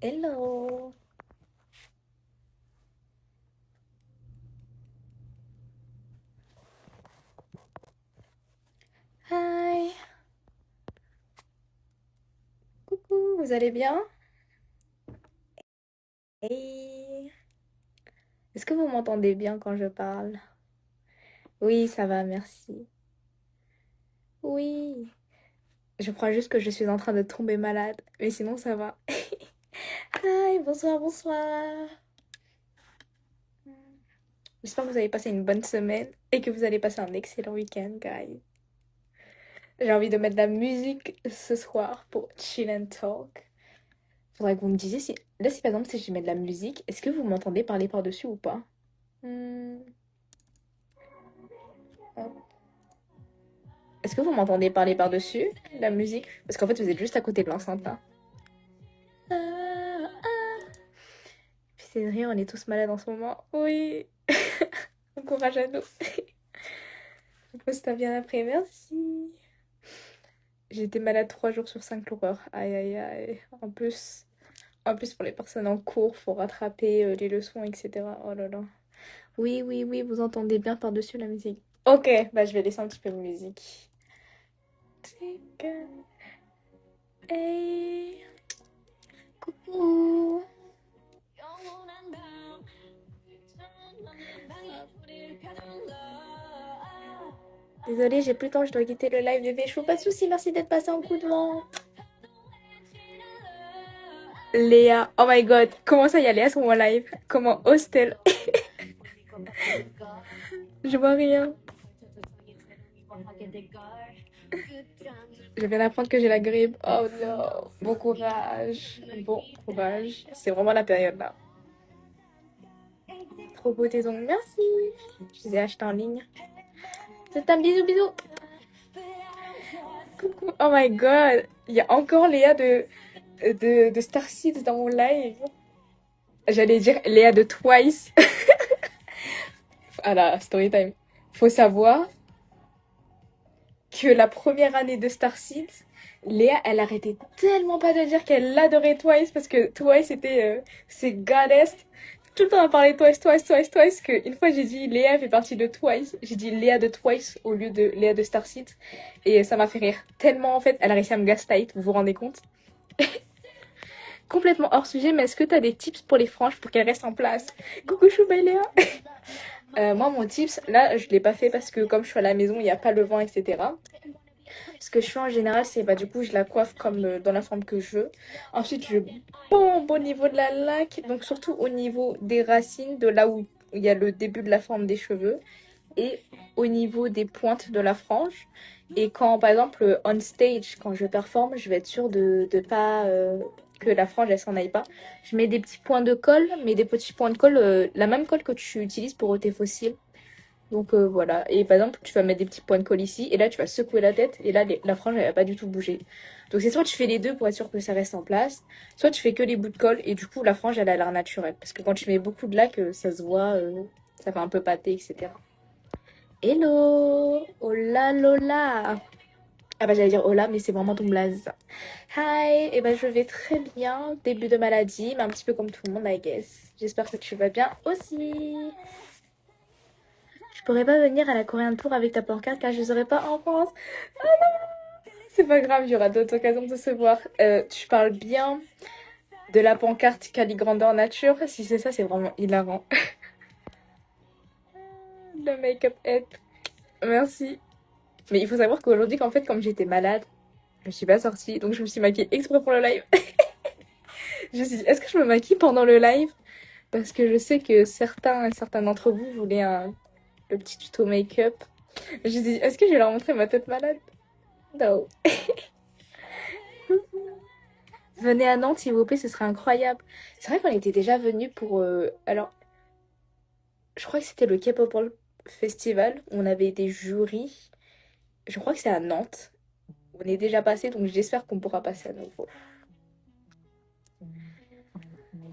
Hello. Hi. Coucou, vous allez bien? Hey. Est-ce que vous m'entendez bien quand je parle? Oui, ça va, merci. Oui. Je crois juste que je suis en train de tomber malade, mais sinon ça va. Hi, bonsoir, bonsoir. J'espère que vous avez passé une bonne semaine et que vous allez passer un excellent week-end, guys. J'ai envie de mettre de la musique ce soir pour chill and talk. Faudrait que vous me disiez si... Là, si par exemple, si je mets de la musique, est-ce que vous m'entendez parler par-dessus ou pas? Hmm, hop. Est-ce que vous m'entendez parler par-dessus la musique? Parce qu'en fait, vous êtes juste à côté de l'enceinte là. Ah, ah. Puis c'est vrai, on est tous malades en ce moment. Oui. Bon courage à nous. On peut se bien après, merci. J'ai été malade 3 jours sur 5 l'horreur. Aïe aïe aïe. En plus pour les personnes en cours, faut rattraper les leçons, etc. Oh là là. Oui, oui, oui, vous entendez bien par-dessus la musique. Ok, bah je vais laisser un petit peu de musique. Hey, coucou. Désolée, j'ai plus le temps, je dois quitter le live de Péchou. Pas de soucis, merci d'être passé en coup de vent. Léa, oh my god, comment ça y a Léa sur mon live? Comment hostel? Je vois rien. Je viens d'apprendre que j'ai la grippe. Oh non. Bon courage. Bon courage. C'est vraiment la période là. Trop beau tes ongles. Merci. Je les ai achetés en ligne. C'est un bisou, bisou. Coucou. Oh my god. Il y a encore Léa de Starseeds dans mon live. J'allais dire Léa de Twice. Ah la story time. Faut savoir que la première année de Starseeds, Léa, elle arrêtait tellement pas de dire qu'elle adorait Twice parce que Twice était ses goddess. Tout le temps à parler de Twice, Twice, Twice, Twice. Que une fois j'ai dit Léa fait partie de Twice, j'ai dit Léa de Twice au lieu de Léa de Starseeds. Et ça m'a fait rire tellement en fait. Elle a réussi à me gaslight, vous vous rendez compte? Complètement hors sujet, mais est-ce que t'as des tips pour les franges pour qu'elles restent en place? Coucou Chouba et Léa. Moi, mon tips, là, je l'ai pas fait parce que comme je suis à la maison, il n'y a pas le vent, etc. Ce que je fais en général, c'est bah du coup, je la coiffe comme dans la forme que je veux. Ensuite, je pompe au niveau de la laque, donc surtout au niveau des racines, de là où il y a le début de la forme des cheveux, et au niveau des pointes de la frange. Et quand, par exemple, on stage, quand je performe, je vais être sûre de pas que la frange elle s'en aille pas. Je mets des petits points de colle, mais des petits points de colle, la même colle que tu utilises pour tes fossiles. Donc voilà. Et par exemple, tu vas mettre des petits points de colle ici, et là tu vas secouer la tête, et là la frange elle va pas du tout bouger. Donc c'est soit tu fais les deux pour être sûr que ça reste en place, soit tu fais que les bouts de colle, et du coup la frange elle a l'air naturelle. Parce que quand tu mets beaucoup de lac, ça se voit, ça fait un peu pâté, etc. Hello! Hola Lola! Ah bah j'allais dire hola, mais c'est vraiment ton blaze. Hi! Et bah je vais très bien, début de maladie, mais un petit peu comme tout le monde, I guess. J'espère que tu vas bien aussi. Je pourrais pas venir à la Korean Tour avec ta pancarte car je serai pas en France. Ah non! C'est pas grave, il y aura d'autres occasions de se voir. Tu parles bien de la pancarte Cali Grandeur Nature. Si c'est ça, c'est vraiment hilarant. Le make-up head. Merci. Mais il faut savoir qu'aujourd'hui, qu'en fait, comme j'étais malade, je suis pas sortie, donc je me suis maquillée exprès pour le live. Je me suis dit, est-ce que je me maquille pendant le live? Parce que je sais que certains d'entre vous voulaient le petit tuto make-up. Je me suis dit, est-ce que je vais leur montrer ma tête malade? Non. Venez à Nantes, s'il vous plaît, ce serait incroyable. C'est vrai qu'on était déjà venu pour... alors, je crois que c'était le K-Pop Festival, où on avait des jurys. Je crois que c'est à Nantes. On est déjà passé, donc j'espère qu'on pourra passer à nouveau.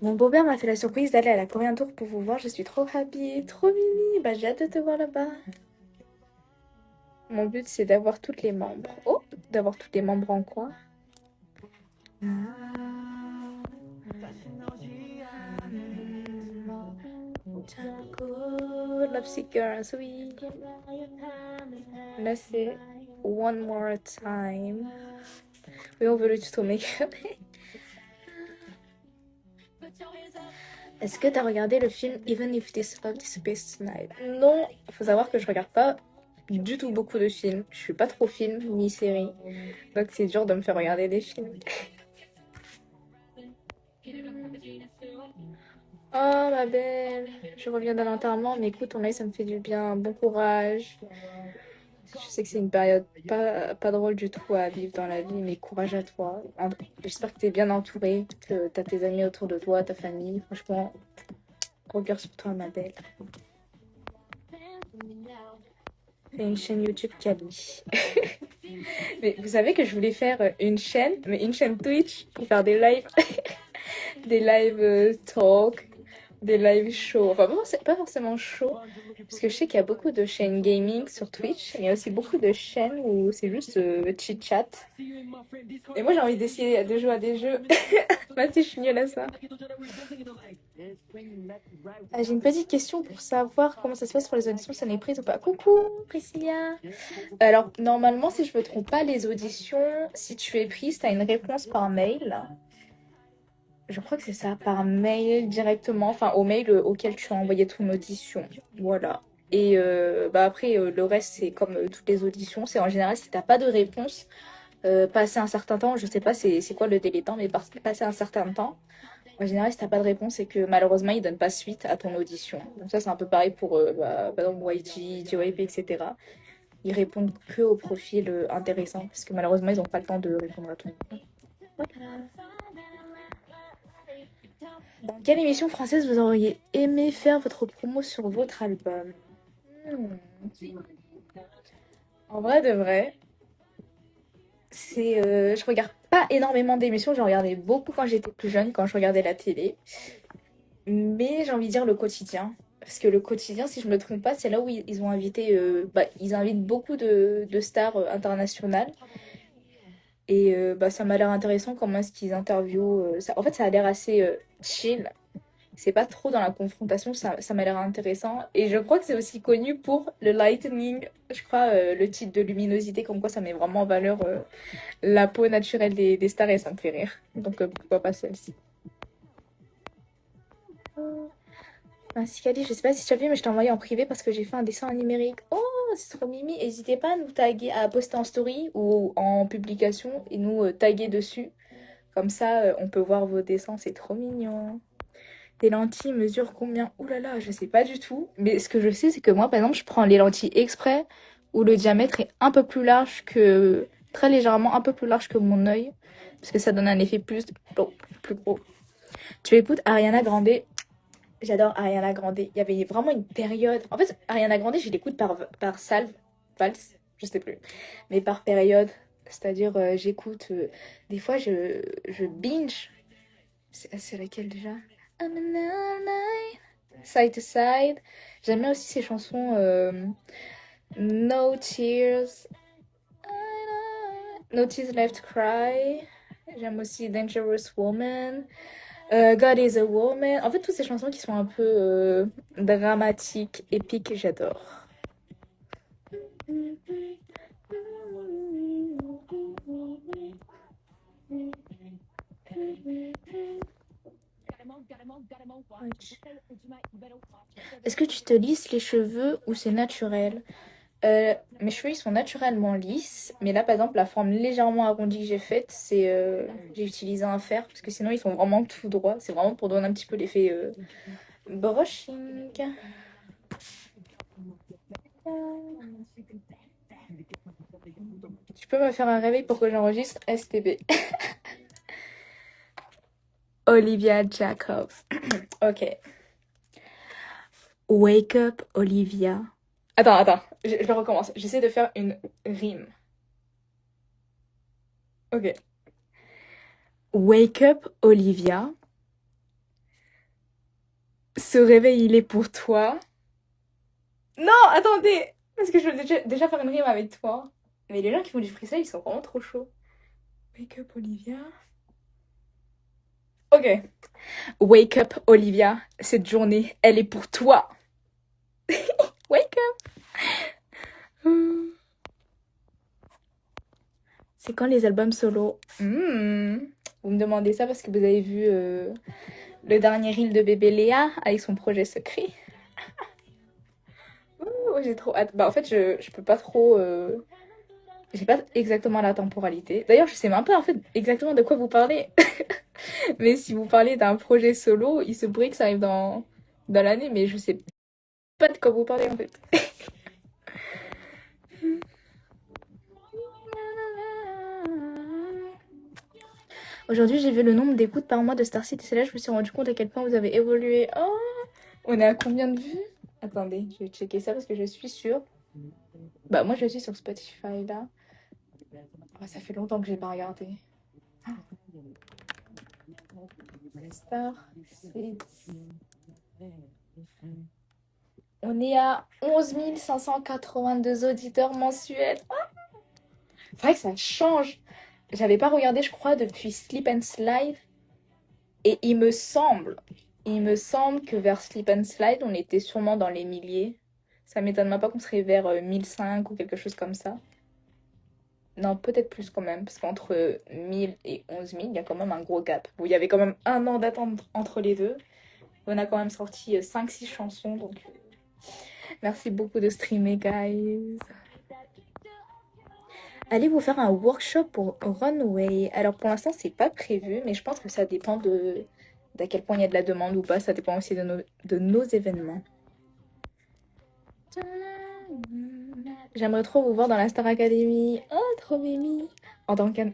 Mon beau-père m'a fait la surprise d'aller à la Korean Tour pour vous voir. Je suis trop happy, trop mimi. Bah, j'ai hâte de te voir là-bas. Mon but, c'est d'avoir toutes les membres. Oh, d'avoir toutes les membres en quoi? Love Sick Girls, oui. Là, c'est One More Time. Oui, on veut le tuto make-up. Est-ce que t'as regardé le film Even If This Love Disappears Tonight? Non, faut savoir que je regarde pas du tout beaucoup de films. Je suis pas trop film ni série. Donc c'est dur de me faire regarder des films. Oh ma belle, je reviens d'un enterrement, mais écoute, ton œil ça me fait du bien. Bon courage. Je sais que c'est une période pas drôle du tout à vivre dans la vie, mais courage à toi. J'espère que t'es bien entourée, que t'as tes amis autour de toi, ta famille. Franchement, gros cœur sur toi, ma belle. Fais une chaîne YouTube Kali. Mais vous savez que je voulais faire une chaîne, mais une chaîne Twitch pour faire des lives, des live talk, des live shows. Enfin, pas forcément show, parce que je sais qu'il y a beaucoup de chaînes gaming sur Twitch. Il y a aussi beaucoup de chaînes où c'est juste chit-chat. Et moi, j'ai envie d'essayer de jouer à des jeux. Bah, si je suis nulle à ça. Ah, j'ai une petite question pour savoir comment ça se passe pour les auditions, si on est prise ou pas. Coucou, Priscilla. Alors, normalement, si je me trompe pas, les auditions, si tu es prise, tu as une réponse par mail. Je crois que c'est ça, par mail directement, enfin au mail auquel tu as envoyé ton audition. Voilà. Et bah après, le reste, c'est comme toutes les auditions. C'est en général, si t'as pas de réponse, passer un certain temps, je sais pas c'est quoi le délai de temps, mais passer un certain temps, en général, si t'as pas de réponse, c'est que malheureusement, ils donnent pas suite à ton audition. Donc ça, c'est un peu pareil pour, par exemple, YG, JYP, etc. Ils répondent que aux profils intéressants, parce que malheureusement, ils ont pas le temps de répondre à tout. Voilà. Dans quelle émission française vous auriez aimé faire votre promo sur votre album? En vrai de vrai, je regarde pas énormément d'émissions, j'en regardais beaucoup quand j'étais plus jeune, quand je regardais la télé. Mais j'ai envie de dire le quotidien. Parce que le quotidien, si je me trompe pas, c'est là où ils ont invité, ils invitent beaucoup de stars internationales. Et bah, ça m'a l'air intéressant comment est-ce qu'ils interviewent. En fait, ça a l'air assez chill. C'est pas trop dans la confrontation, ça m'a l'air intéressant. Et je crois que c'est aussi connu pour le lightning, je crois, le titre de luminosité, comme quoi ça met vraiment en valeur la peau naturelle des stars et ça me fait rire. Donc pourquoi pas celle-ci. Ainsi qu'Ali, je sais pas si tu as vu, mais je t'ai envoyé en privé parce que j'ai fait un dessin en numérique. Oh, c'est trop mimi. N'hésitez pas à nous taguer, à poster en story ou en publication et nous taguer dessus. Comme ça, on peut voir vos dessins, c'est trop mignon. Tes lentilles mesurent combien? Ouh là là, je sais pas du tout. Mais ce que je sais, c'est que moi, par exemple, je prends les lentilles exprès où le diamètre est un peu plus large que... très légèrement un peu plus large que mon œil. Parce que ça donne un effet plus gros. Tu écoutes Ariana Grande? J'adore Ariana Grande. Il y avait vraiment une période... En fait, Ariana Grande, je l'écoute par salve, valse, je sais plus. Mais par période. C'est-à-dire, j'écoute... des fois, je binge. C'est laquelle déjà? I'm an all night, side to side. J'aime bien aussi ces chansons No Tears, No Tears Left to Cry. J'aime aussi Dangerous Woman, God is a Woman. En fait, toutes ces chansons qui sont un peu dramatiques, épiques, j'adore. Est-ce que tu te lisses les cheveux ou c'est naturel? Mes cheveux ils sont naturellement lisses, mais là par exemple la forme légèrement arrondie que j'ai faite, j'ai utilisé un fer parce que sinon ils sont vraiment tout droits. C'est vraiment pour donner un petit peu l'effet brushing. Tu peux me faire un réveil pour que j'enregistre STB. Olivia Jacobs. Ok. Wake up, Olivia. Attends, je recommence. J'essaie de faire une rime. Ok. Wake up, Olivia. Ce réveil, il est pour toi. Non, attendez! Parce que je veux déjà faire une rime avec toi. Mais les gens qui font du freestyle, ils sont vraiment trop chauds. Wake up, Olivia. Ok, Ok. Wake up, Olivia. Cette journée, elle est pour toi. Wake up. C'est quand les albums solo? Vous me demandez ça parce que vous avez vu le dernier reel de bébé Léa avec son projet secret. J'ai trop hâte. Bah en fait, je peux pas trop... J'ai pas exactement la temporalité. D'ailleurs, je sais même pas en fait exactement de quoi vous parlez. Mais si vous parlez d'un projet solo, il se pourrait que ça arrive dans l'année, mais je sais pas de quoi vous parlez en fait. Aujourd'hui, j'ai vu le nombre d'écoutes par mois de Starseed et c'est là que je me suis rendu compte à quel point vous avez évolué. Oh, on est à combien de vues? Attendez, je vais checker ça parce que je suis sûre. Bah moi je suis sur Spotify là. Oh, ça fait longtemps que j'ai pas regardé. Starseed. On est à 11 582 auditeurs mensuels. C'est vrai que ça change. J'avais pas regardé, je crois, depuis Sleep and Slide. Et il me semble que vers Sleep and Slide, on était sûrement dans les milliers. Ça m'étonne pas qu'on serait vers 1005 ou quelque chose comme ça. Non, peut-être plus quand même, parce qu'entre 1000 et 11 000, il y a quand même un gros gap. Bon, il y avait quand même un an d'attente entre les deux. On a quand même sorti 5-6 chansons, donc merci beaucoup de streamer, guys. Allez vous faire un workshop pour Runway. Alors pour l'instant, c'est pas prévu, mais je pense que ça dépend d'à quel point il y a de la demande ou pas. Ça dépend aussi de nos événements. J'aimerais trop vous voir dans la Star Academy. Oh, trop mimi. En tant qu'un...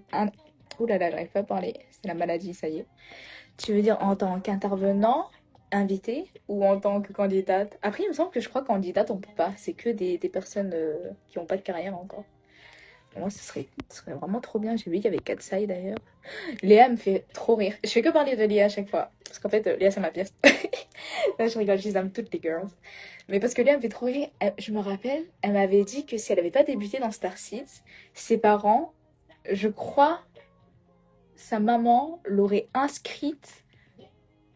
Ouh là là, j'arrive pas à parler. C'est la maladie, ça y est. Tu veux dire en tant qu'intervenant, invité, ou en tant que candidate? Après, il me semble que je crois que candidate, on peut pas. C'est que des personnes qui ont pas de carrière encore. Moi, ce serait vraiment trop bien. J'ai vu qu'il y avait Katsai d'ailleurs. Léa me fait trop rire. Je fais que parler de Léa à chaque fois. Parce qu'en fait, Léa, c'est ma pièce. Là, je rigole, je les aime toutes les girls. Mais parce que Léa me fait trop rire. Je me rappelle, elle m'avait dit que si elle n'avait pas débuté dans Starseed, ses parents, je crois, sa maman l'aurait inscrite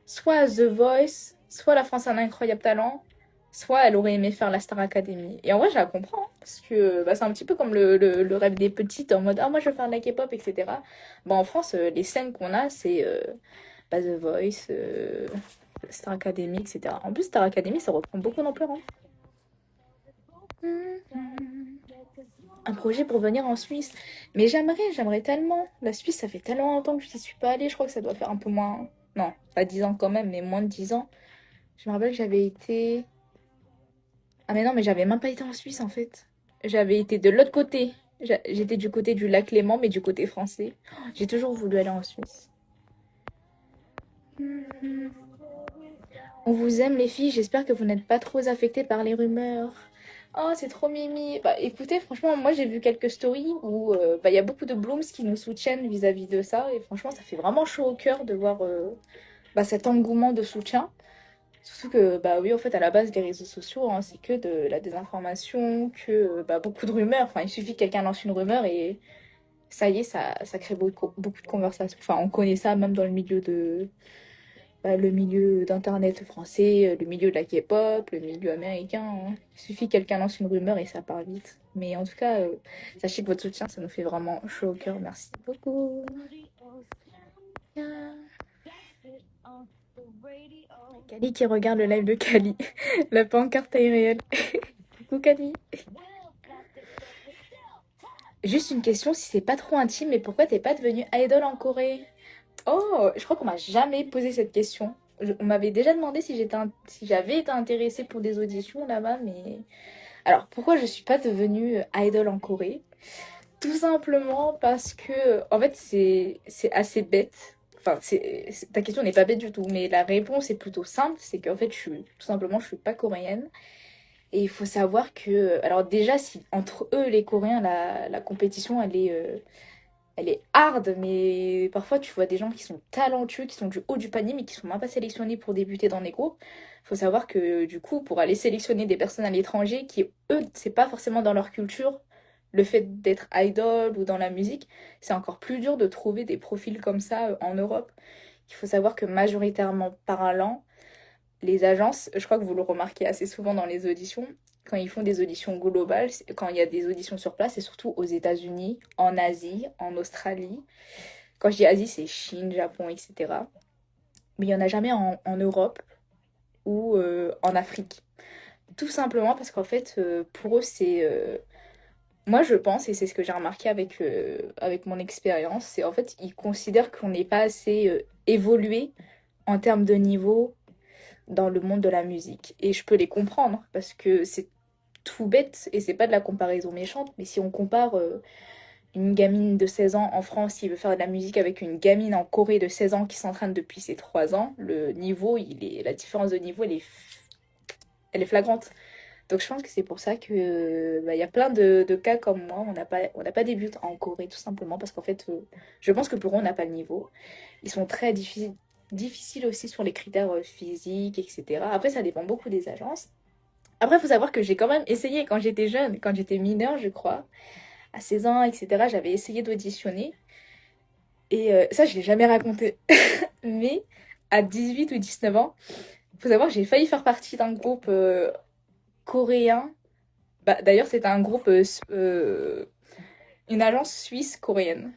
soit à The Voice, soit La France a un incroyable talent, soit elle aurait aimé faire la Star Academy. Et en vrai, je la comprends, parce que bah, c'est un petit peu comme le rêve des petites, en mode « Ah, moi, je veux faire de la K-pop, etc. » Bah, en France, les scènes qu'on a, c'est bah, The Voice, Star Academy, etc. En plus, Star Academy, ça reprend beaucoup d'ampleur. Hein. Un projet pour venir en Suisse. Mais j'aimerais tellement. La Suisse, ça fait tellement longtemps que je n'y suis pas allée. Je crois que ça doit faire un peu moins... Non, pas 10 ans quand même, mais moins de 10 ans. Je me rappelle que j'avais été... Ah mais non, mais j'avais même pas été en Suisse en fait. J'avais été de l'autre côté. J'étais du côté du lac Léman, mais du côté français. J'ai toujours voulu aller en Suisse. On vous aime les filles, j'espère que vous n'êtes pas trop affectées par les rumeurs. Oh, c'est trop mimi. Bah écoutez, franchement, moi j'ai vu quelques stories où bah, y a beaucoup de blooms qui nous soutiennent vis-à-vis de ça. Et franchement, ça fait vraiment chaud au cœur de voir bah, cet engouement de soutien. Surtout que, bah oui, en fait, à la base, les réseaux sociaux, hein, c'est que de la désinformation, que bah, beaucoup de rumeurs. Enfin, il suffit que quelqu'un lance une rumeur et ça y est, ça crée beaucoup de conversations. Enfin, on connaît ça même dans le milieu bah, le milieu d'Internet français, le milieu de la K-pop, le milieu américain. Hein. Il suffit que quelqu'un lance une rumeur et ça part vite. Mais en tout cas, sachez que votre soutien, ça nous fait vraiment chaud au cœur. Merci beaucoup. Kali qui regarde le live de Kali. La pancarte est réelle. Coucou Kali. Juste une question, si c'est pas trop intime, mais pourquoi t'es pas devenue idol en Corée? Oh, je crois qu'on m'a jamais posé cette question. On m'avait déjà demandé si j'avais été intéressée pour des auditions là-bas, mais... Alors, pourquoi je suis pas devenue idol en Corée? Tout simplement parce que, en fait, c'est assez bête. Enfin, ta question n'est pas bête du tout, mais la réponse est plutôt simple. C'est qu'en fait, je suis pas coréenne. Et il faut savoir que, alors déjà, si entre eux, les Coréens, la compétition, elle est hard, mais parfois tu vois des gens qui sont talentueux, qui sont du haut du panier, mais qui sont même pas sélectionnés pour débuter dans des groupes. Il faut savoir que du coup, pour aller sélectionner des personnes à l'étranger, qui eux, c'est pas forcément dans leur culture, le fait d'être idol ou dans la musique, c'est encore plus dur de trouver des profils comme ça en Europe, Il faut savoir que majoritairement parlant, les agences, je crois que vous le remarquez assez souvent dans les auditions, quand ils font des auditions globales, quand il y a des auditions sur place, c'est surtout aux États-Unis, en Asie, en Australie. Quand je dis Asie, c'est Chine, Japon, etc. Mais il n'y en a jamais en Europe ou en Afrique. Tout simplement parce qu'en fait, pour eux, c'est... moi, je pense, et c'est ce que j'ai remarqué avec mon expérience, c'est en fait, ils considèrent qu'on n'est pas assez évolué en termes de niveau dans le monde de la musique. Et je peux les comprendre, parce que c'est tout bête, et c'est pas de la comparaison méchante, mais si on compare une gamine de 16 ans en France qui veut faire de la musique avec une gamine en Corée de 16 ans qui s'entraîne depuis ses 3 ans, le niveau, la différence de niveau, elle est flagrante. Donc je pense que c'est pour ça que bah, y a plein de cas comme moi, on n'a pas débuté en Corée tout simplement parce qu'en fait, je pense que pour eux, on n'a pas le niveau. Ils sont très difficiles aussi sur les critères physiques, etc. Après, ça dépend beaucoup des agences. Après, il faut savoir que j'ai quand même essayé quand j'étais jeune, quand j'étais mineure, je crois, à 16 ans, etc. J'avais essayé d'auditionner. Et ça, je ne l'ai jamais raconté. Mais à 18 ou 19 ans, il faut savoir que j'ai failli faire partie d'un groupe coréen. Bah, d'ailleurs, c'était un groupe, une agence suisse-coréenne.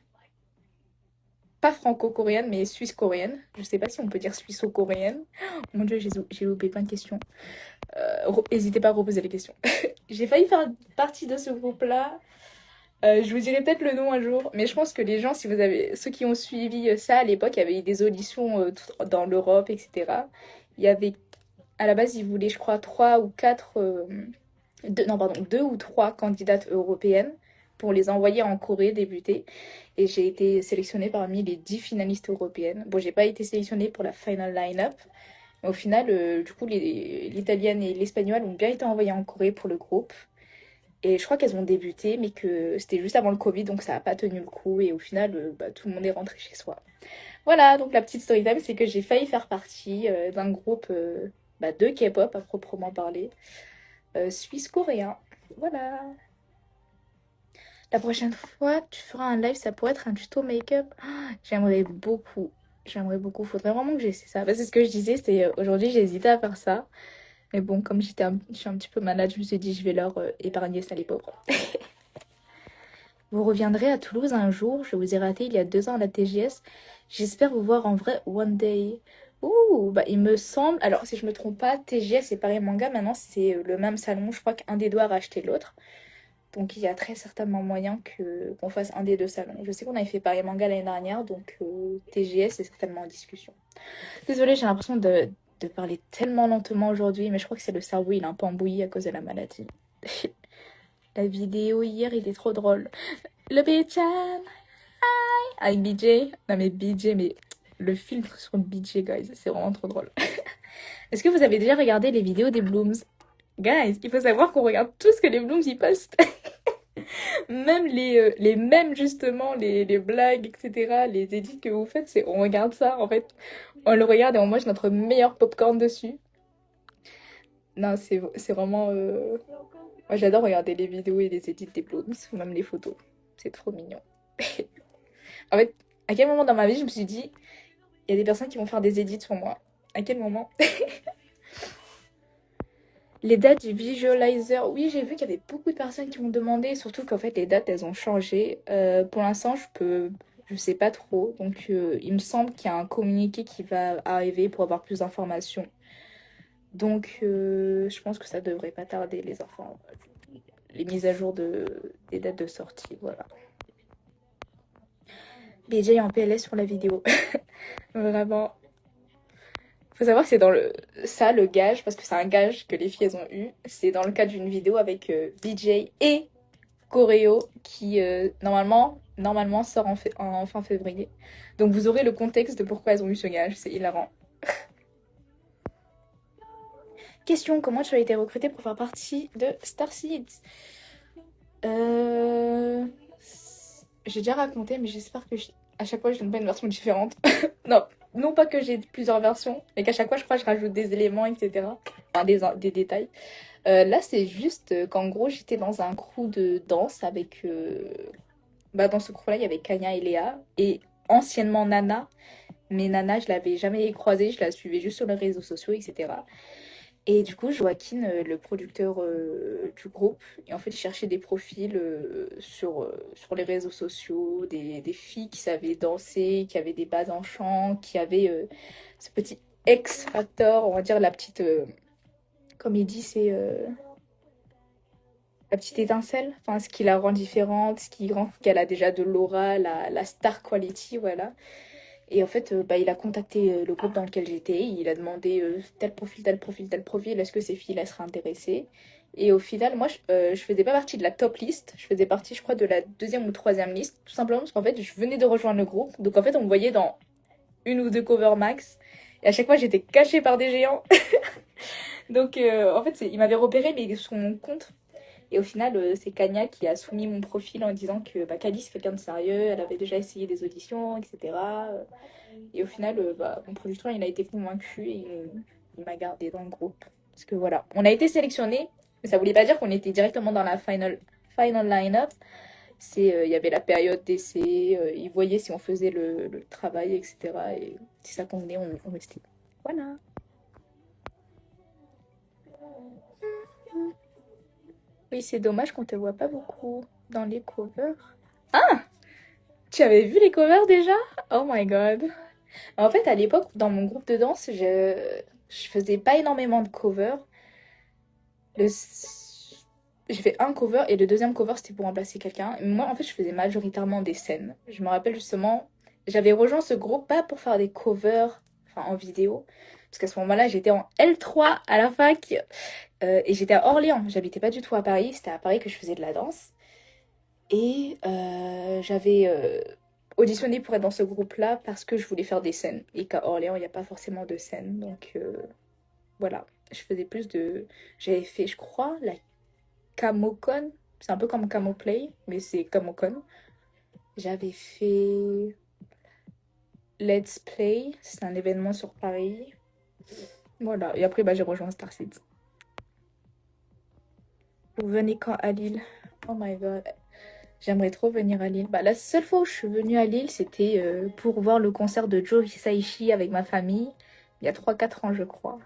Pas franco-coréenne, mais suisse-coréenne. Je sais pas si on peut dire suisse-coréenne. Mon Dieu, j'ai loupé plein de questions. N'hésitez pas à reposer les questions. J'ai failli faire partie de ce groupe-là. Je vous dirai peut-être le nom un jour, mais je pense que les gens, si vous avez ceux qui ont suivi ça à l'époque, il y avait eu des auditions dans l'Europe, etc. Il y avait, à la base, ils voulaient, je crois, trois ou quatre, non, pardon, deux ou trois candidates européennes pour les envoyer en Corée débuter. Et j'ai été sélectionnée parmi les 10 finalistes européennes. Bon, j'ai pas été sélectionnée pour la final line-up, mais au final, du coup, l'italienne et l'espagnole ont bien été envoyées en Corée pour le groupe. Et je crois qu'elles ont débuté, mais que c'était juste avant le Covid, donc ça n'a pas tenu le coup. Et au final, bah, tout le monde est rentré chez soi. Voilà, donc la petite story time, c'est que j'ai failli faire partie d'un groupe bah, de K-pop à proprement parler, suisse-coréen. Voilà. La prochaine fois, tu feras un live, ça pourrait être un tuto make-up. Ah, j'aimerais beaucoup. J'aimerais beaucoup. Faudrait vraiment que j'essaie ça. Bah, c'est ce que je disais, c'est aujourd'hui j'ai hésité à faire ça. Mais bon, comme je suis un petit peu malade, je me suis dit je vais leur épargner ça les pauvres. Vous reviendrez à Toulouse un jour. Je vous ai raté il y a 2 ans à la TGS. J'espère vous voir en vrai one day. Ouh, bah il me semble. Alors si je me trompe pas, TGS et Paris Manga maintenant c'est le même salon. Je crois qu'un des deux a racheté l'autre. Donc il y a très certainement moyen qu'on fasse un des deux salons. Je sais qu'on avait fait Paris Manga l'année dernière, donc TGS est certainement en discussion. Désolée, j'ai l'impression de parler tellement lentement aujourd'hui, mais je crois que c'est le cerveau, il est un peu embouilli à cause de la maladie. La vidéo hier, il est trop drôle. Le B-chan, avec BJ. Non mais BJ, mais le filtre sur BJ, guys, c'est vraiment trop drôle. Est-ce que vous avez déjà regardé les vidéos des Blooms? Guys, il faut savoir qu'on regarde tout ce que les Blooms y postent. Même les mèmes, justement, les blagues, etc., les edits que vous faites, on regarde ça, en fait. On le regarde et on mange notre meilleur popcorn dessus. Non, c'est vraiment... Moi, j'adore regarder les vidéos et les edits des Blooms, ou même les photos. C'est trop mignon. En fait, à quel moment dans ma vie, je me suis dit, il y a des personnes qui vont faire des edits pour moi. À quel moment? Les dates du visualizer, oui, j'ai vu qu'il y avait beaucoup de personnes qui m'ont demandé, surtout qu'en fait les dates elles ont changé. Pour l'instant, je sais pas trop, donc il me semble qu'il y a un communiqué qui va arriver pour avoir plus d'informations. Donc je pense que ça devrait pas tarder les enfants, les mises à jour des dates de sortie, voilà. BJ en PLS sur la vidéo, vraiment. Faut savoir que c'est le gage, parce que c'est un gage que les filles elles ont eu. C'est dans le cadre d'une vidéo avec BJ et Coréo qui normalement sort en fin février. Donc vous aurez le contexte de pourquoi elles ont eu ce gage, c'est hilarant. Question, comment tu as été recrutée pour faire partie de Starseeds? J'ai déjà raconté, mais j'espère que à chaque fois je donne pas une version différente. Non pas que j'ai plusieurs versions, mais qu'à chaque fois je crois que je rajoute des éléments, etc. Enfin des détails. Là c'est juste qu'en gros j'étais dans un crew de danse avec... dans ce crew là il y avait Kanya et Léa, et anciennement Nana, Mais Nana, je l'avais jamais croisée, je la suivais juste sur les réseaux sociaux, etc. Et du coup, Joaquin, le producteur du groupe, et en fait, il cherchait des profils sur les réseaux sociaux, des filles qui savaient danser, qui avaient des bases en chant, qui avaient ce petit X factor, on va dire la petite, comme il dit, c'est la petite étincelle, enfin, ce qui la rend différente, ce qui rend qu'elle a déjà de l'aura, la star quality, voilà. Et en fait, bah, il a contacté le groupe dans lequel j'étais. Il a demandé tel profil, tel profil, tel profil. Est-ce que ces filles-là seraient intéressées? Et au final, moi, je faisais pas partie de la top liste. Je faisais partie, je crois, de la deuxième ou troisième liste. Tout simplement parce qu'en fait, je venais de rejoindre le groupe. Donc en fait, on me voyait dans une ou deux covers max. Et à chaque fois, j'étais cachée par des géants. Donc en fait, il m'avait repéré, mais sur mon compte. Et au final, c'est Kanya qui a soumis mon profil en disant que bah, Kali, c'est quelqu'un de sérieux, elle avait déjà essayé des auditions, etc. Et au final, bah, mon producteur, il a été convaincu et il m'a gardé dans le groupe. Parce que voilà, on a été sélectionné, mais ça voulait pas dire qu'on était directement dans la final line-up. Il y avait la période d'essai, ils voyaient si on faisait le travail, etc. Et si ça convenait, on restait. Voilà. Oui, c'est dommage qu'on te voit pas beaucoup dans les covers. Ah, tu avais vu les covers déjà? Oh my god. En fait, à l'époque, dans mon groupe de danse, je faisais pas énormément de covers. Le... J'ai fait un cover et le deuxième cover, c'était pour remplacer quelqu'un. Moi, en fait, je faisais majoritairement des scènes. Je me rappelle justement, j'avais rejoint ce groupe pas pour faire des covers, enfin en vidéo. Parce qu'à ce moment-là, j'étais en L3 à la fac et j'étais à Orléans. J'habitais pas du tout à Paris, c'était à Paris que je faisais de la danse. Et j'avais auditionné pour être dans ce groupe-là parce que je voulais faire des scènes. Et qu'à Orléans, il n'y a pas forcément de scènes. Donc voilà, je faisais plus de... J'avais fait, je crois, la Camocon. C'est un peu comme Camoplay, mais c'est Camocon. J'avais fait Let's Play, c'est un événement sur Paris. Voilà, et après bah, j'ai rejoint Starseed. Vous venez quand à Lille? Oh my god. J'aimerais trop venir à Lille. Bah, la seule fois où je suis venue à Lille, c'était pour voir le concert de Joe Hisaishi avec ma famille, il y a 3 4 ans, je crois.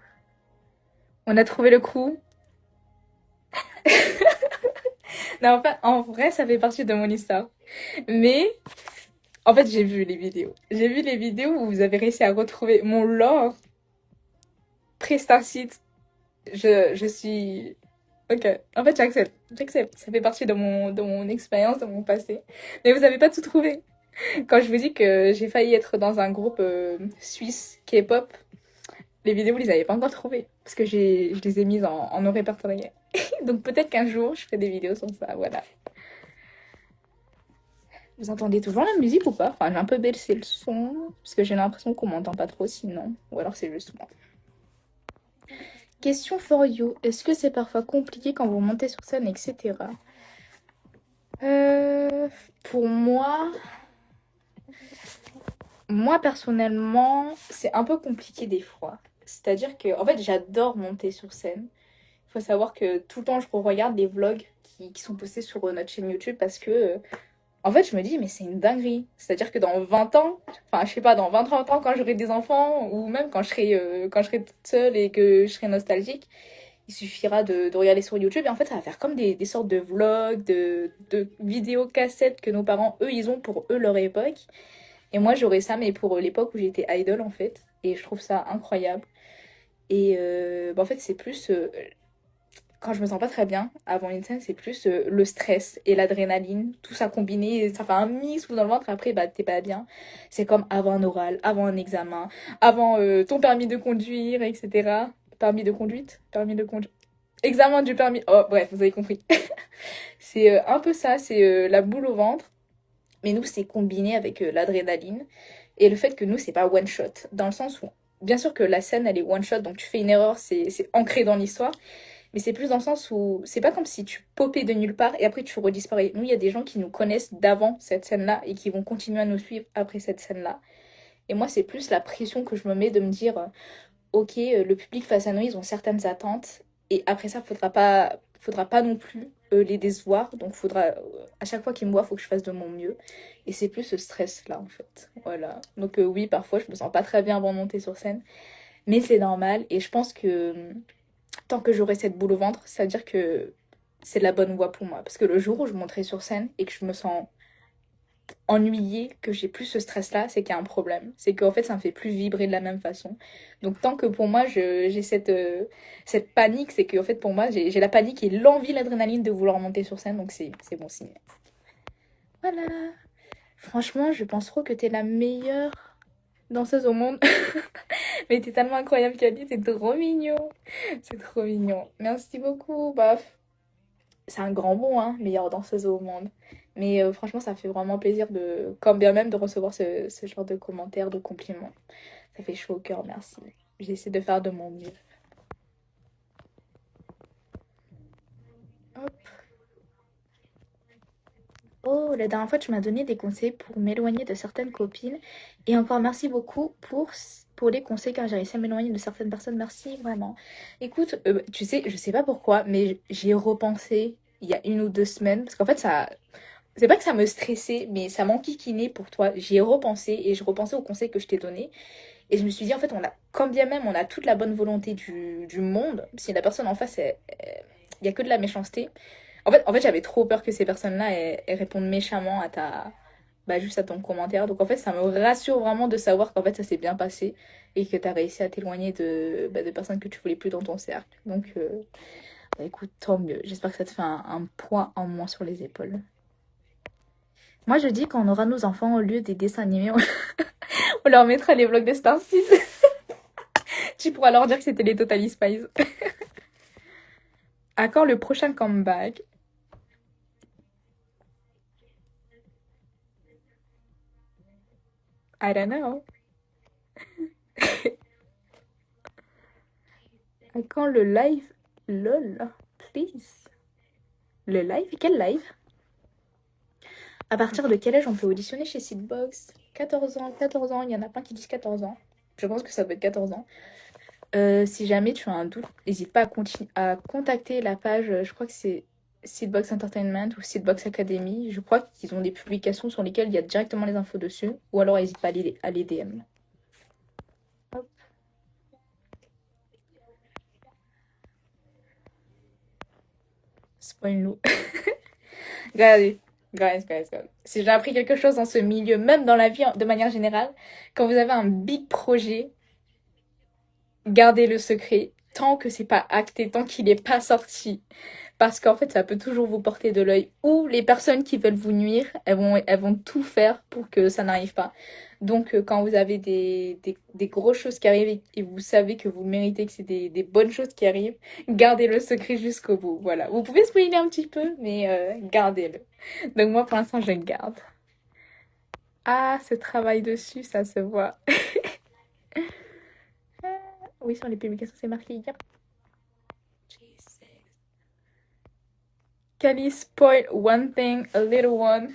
On a trouvé le coup. Non, enfin, en vrai, ça fait partie de mon histoire. Mais, en fait, j'ai vu les vidéos. J'ai vu les vidéos où vous avez réussi à retrouver mon lore pré-Starseed. Je suis... Ok, en fait, j'accepte. J'accepte. Ça fait partie de mon expérience, de mon passé. Mais vous avez pas tout trouvé. Quand je vous dis que j'ai failli être dans un groupe suisse K-pop, les vidéos, vous les avez pas encore trouvées. Parce que je les ai mises en non répertorié. Donc peut-être qu'un jour, je ferai des vidéos sur ça, voilà. Vous entendez toujours la musique ou pas? Enfin, j'ai un peu baissé le son, parce que j'ai l'impression qu'on m'entend pas trop sinon. Ou alors c'est juste moi. Question for you. Est-ce que c'est parfois compliqué quand vous montez sur scène, etc. Pour moi personnellement, c'est un peu compliqué des fois. C'est-à-dire que, en fait, j'adore monter sur scène. Il faut savoir que tout le temps, je regarde les vlogs qui sont postés sur notre chaîne YouTube parce que, en fait, je me dis, mais c'est une dinguerie. C'est-à-dire que dans 20 ans, enfin, je sais pas, dans 20-30 ans, quand j'aurai des enfants, ou même quand je serai toute seule et que je serai nostalgique, il suffira de regarder sur YouTube. Et en fait, ça va faire comme des sortes de vlogs, de vidéos cassettes que nos parents, eux, ils ont pour eux, leur époque. Et moi, j'aurais ça, mais pour l'époque où j'étais idol, en fait. Et je trouve ça incroyable. Et bah, en fait, c'est plus quand je me sens pas très bien avant une scène, c'est plus le stress et l'adrénaline, tout ça combiné, ça fait un mix dans le ventre. Après, bah t'es pas bien. C'est comme avant un oral, avant un examen, avant ton permis de conduire, etc. Permis de conduite, permis de conduire, examen du permis. Oh bref, vous avez compris. C'est un peu ça, c'est la boule au ventre. Mais nous, c'est combiné avec l'adrénaline et le fait que nous, c'est pas one shot, dans le sens où bien sûr que la scène elle est one shot, donc tu fais une erreur, c'est ancré dans l'histoire. Mais c'est plus dans le sens où c'est pas comme si tu popais de nulle part et après tu redisparais. Nous, il y a des gens qui nous connaissent d'avant cette scène-là et qui vont continuer à nous suivre après cette scène-là. Et moi, c'est plus la pression que je me mets de me dire, ok, le public face à nous, ils ont certaines attentes. Et après ça, faudra pas... faudra pas non plus les décevoir. Donc faudra, à chaque fois qu'ils me voient, faut que je fasse de mon mieux. Et c'est plus ce stress-là, en fait. Voilà. Donc oui, parfois, je me sens pas très bien avant de monter sur scène. Mais c'est normal. Et je pense que tant que j'aurai cette boule au ventre, ça veut dire que c'est la bonne voie pour moi. Parce que le jour où je monterai sur scène et que je me sens ennuyée, que j'ai plus ce stress-là, c'est qu'il y a un problème. C'est qu'en fait, ça me fait plus vibrer de la même façon. Donc tant que pour moi, j'ai cette panique, c'est qu'en fait, pour moi, j'ai la panique et l'envie, l'adrénaline de vouloir monter sur scène. Donc c'est bon signe. Voilà. Franchement, je pense trop que t'es la meilleure danseuse au monde. Mais t'es tellement incroyable, Kali, c'est trop mignon. C'est trop mignon. Merci beaucoup. Bah, c'est un grand mot, hein, meilleure danseuse au monde. Mais franchement, ça fait vraiment plaisir de, comme bien même, de recevoir ce genre de commentaires, de compliments. Ça fait chaud au cœur, merci. J'essaie de faire de mon mieux. Hop. Oh, la dernière fois, tu m'as donné des conseils pour m'éloigner de certaines copines. Et encore merci beaucoup pour les conseils car j'ai réussi à m'éloigner de certaines personnes. Merci vraiment. Écoute, tu sais, je sais pas pourquoi, mais j'y ai repensé il y a 1 ou 2 semaines. Parce qu'en fait, ça, c'est pas que ça me stressait, mais ça m'enquiquinait pour toi. J'y ai repensé et je repensais aux conseils que je t'ai donnés. Et je me suis dit, en fait, on a, quand bien même on a toute la bonne volonté du monde, si la personne en face, il y a que de la méchanceté. En fait j'avais trop peur que ces personnes-là, elles répondent méchamment à bah, juste à ton commentaire. Donc, en fait, ça me rassure vraiment de savoir qu'en fait, ça s'est bien passé et que tu as réussi à t'éloigner de personnes que tu voulais plus dans ton cercle. Donc, bah, écoute, tant mieux. J'espère que ça te fait un poids en moins sur les épaules. Moi, je dis qu'on aura nos enfants, au lieu des dessins animés, on leur mettra les vlogs de Star City. Tu pourras leur dire que c'était les Totally Spies. À quand le prochain comeback? I don't know. À quand le live? LOL, please. Le live? Quel live? À partir de quel âge on peut auditionner chez Seedbox? 14 ans, 14 ans, il y en a plein qui disent 14 ans. Je pense que ça peut être 14 ans. Si jamais tu as un doute, n'hésite pas à contacter la page, je crois que c'est Seedbox Entertainment ou Seedbox Academy. Je crois qu'ils ont des publications sur lesquelles il y a directement les infos dessus. Ou alors n'hésite pas à les DM. Hop. Spoil-nous. Regardez. Guys, guys, guys. Si j'ai appris quelque chose dans ce milieu, même dans la vie de manière générale, quand vous avez un big projet, gardez le secret tant que c'est pas acté, tant qu'il n'est pas sorti. Parce qu'en fait, ça peut toujours vous porter de l'œil. Ou les personnes qui veulent vous nuire, elles vont tout faire pour que ça n'arrive pas. Donc, quand vous avez des grosses choses qui arrivent et vous savez que vous le méritez, que c'est des bonnes choses qui arrivent, gardez le secret jusqu'au bout. Voilà. Vous pouvez spoiler un petit peu, mais gardez-le. Donc, moi, pour l'instant, je le garde. Ah, ce travail dessus, ça se voit. Oui, sur les publications, c'est marqué. Yep. Kelly spoil one thing, a little one.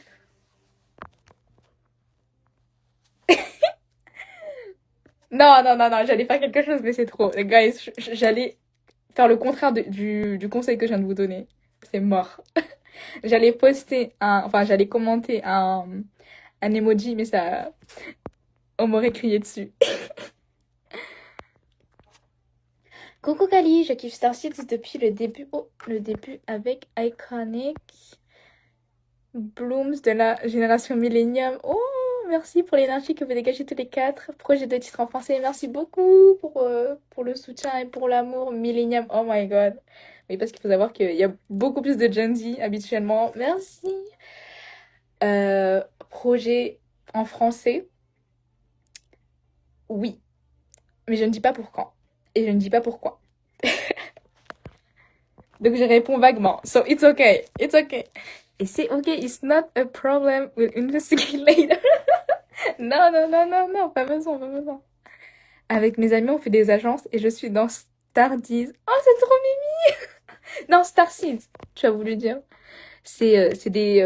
Non, non, non, non, j'allais faire quelque chose, mais c'est trop. Guys, j'allais faire le contraire du conseil que je viens de vous donner. C'est mort. J'allais poster enfin, j'allais commenter un emoji, mais ça, on m'aurait crié dessus. Coucou Kali, je kiffe Star Seeds depuis le début. Oh, le début avec Iconic Blooms de la génération Millennium. Oh, merci pour l'énergie que vous dégagez tous les 4. Projet de titre en français. Merci beaucoup pour le soutien et pour l'amour. Millennium, oh my god. Oui, parce qu'il faut savoir qu'il y a beaucoup plus de Gen Z habituellement. Merci. Projet en français. Oui. Mais je ne dis pas pour quand. Et je ne dis pas pourquoi. Donc je réponds vaguement. So it's okay. It's okay. Et c'est ok. It's not a problem. We'll investigate later. Non, non, non, non, non. Pas besoin, pas besoin. Avec mes amis, on fait des agences et je suis dans Stardies. Oh, c'est trop mimi. Non, Starseeds, tu as voulu dire. C'est des...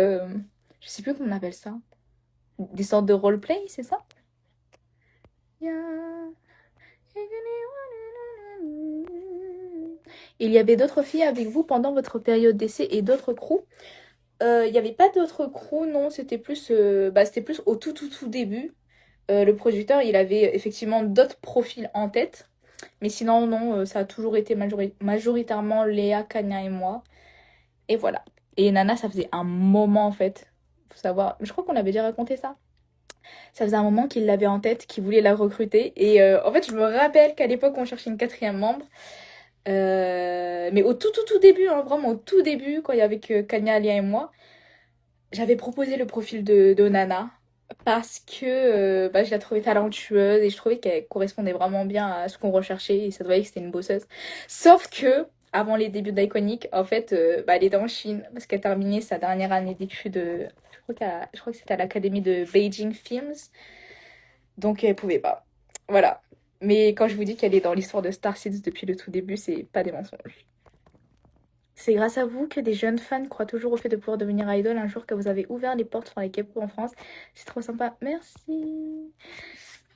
je sais plus comment on appelle ça. Des sortes de roleplay, c'est ça? Yeah. Il y avait d'autres filles avec vous pendant votre période d'essai et d'autres crews? Il n'y avait pas d'autres crews, non, c'était plus au tout début. Le producteur, il avait effectivement d'autres profils en tête. Mais sinon, non, ça a toujours été majoritairement Léa, Kanya et moi. Et voilà. Et Nana, ça faisait un moment en fait. Faut savoir, je crois qu'on avait déjà raconté ça. Ça faisait un moment qu'il l'avait en tête, qu'il voulait la recruter. Et en fait, je me rappelle qu'à l'époque, on cherchait une quatrième membre. Mais au tout début, hein, vraiment au tout début, quand il y avait que Kanya, Léa et moi, j'avais proposé le profil de Nana. Parce que je la trouvais talentueuse et je trouvais qu'elle correspondait vraiment bien à ce qu'on recherchait et ça se voyait que c'était une bosseuse. Sauf que, avant les débuts d'Iconic, en fait, elle était en Chine parce qu'elle terminait sa dernière année d'études, je crois que c'était à l'académie de Beijing Films, donc elle pouvait pas. Voilà. Mais quand je vous dis qu'elle est dans l'histoire de Star Seeds depuis le tout début, c'est pas des mensonges. C'est grâce à vous que des jeunes fans croient toujours au fait de pouvoir devenir idol un jour que vous avez ouvert les portes sur les K-pop en France. C'est trop sympa. Merci.